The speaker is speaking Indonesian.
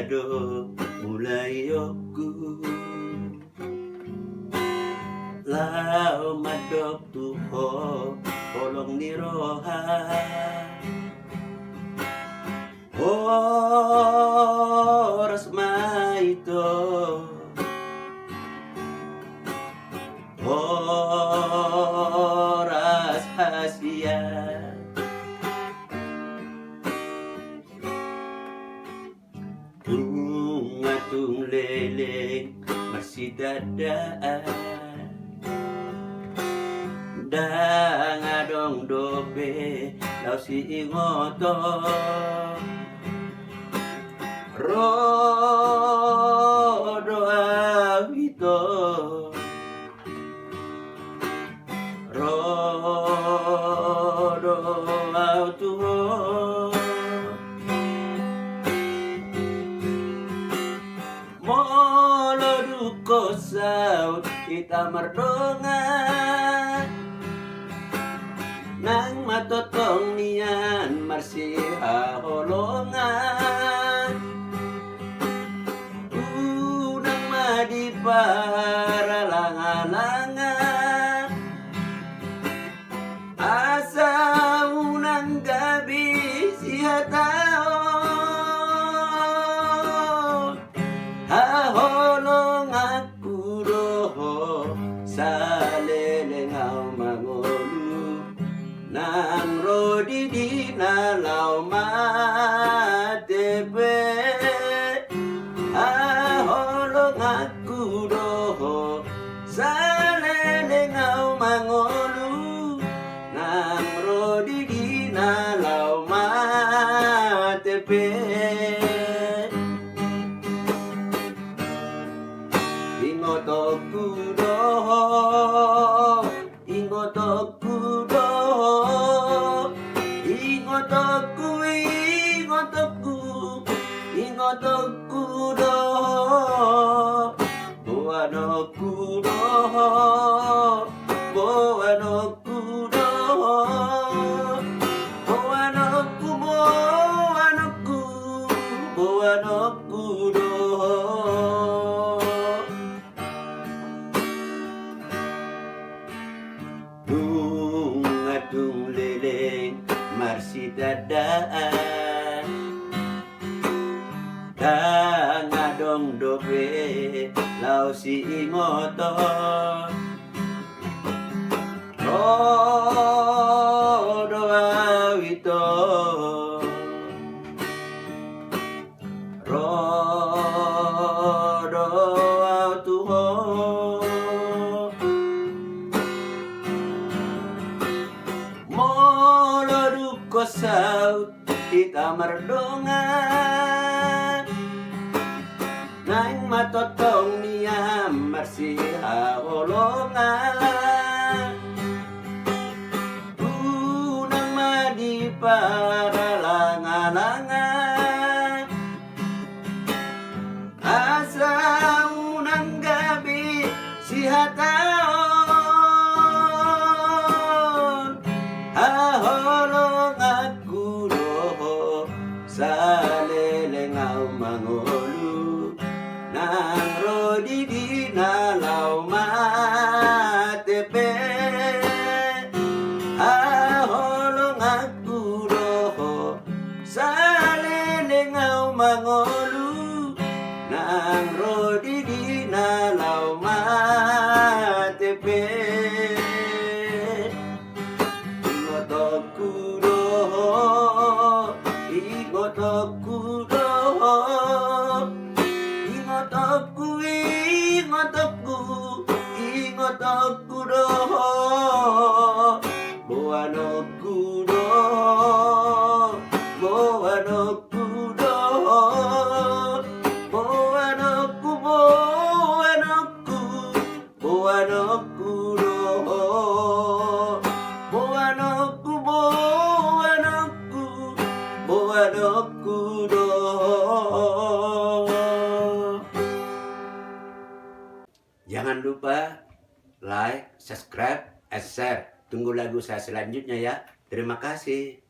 ado mulai yoku lao madok tuho polong ni roha oras maito oras hasia tungatung leleng masih dadaan dangadong dobe lau si ingoto rodo awito rodo autuho molo duko saut kita merdonga nang matotong nian marsiha holongan unang madi para langalangan asa unang gabi siha taon haholong aku doho salelengau mangolu nang rodi di nalau matepe aholong aku doho salelengau mangolu nang rodi di nalau matepe ingotoku doho ingotoku doho ingotoku ingotoku ingotoku doho boanoku doho boanoku doho boanoku boanoku boanoku doho tungatung leleng marsi dadaan dangadong dobe lau si ingoto rodo awito rodo autuho molo duko saut kita merdonga nang matotong niam marsiha holongan unang madi para langalangan asa unang gabi siha taon aholong aku doho salelengau mangolu nang rodi di nalau matepe aholong aku doho salelengau mangolu nang rodi di nalau matepe ingotoku doho ingotoku doho ingotoku ingotoku ingotoku doho boanoku doho boanoku doho boanoku boanoku boanoku doho boanoku boanoku boanoku doho. Jangan lupa like, subscribe, and share. Tunggu lagu saya selanjutnya ya. Terima kasih.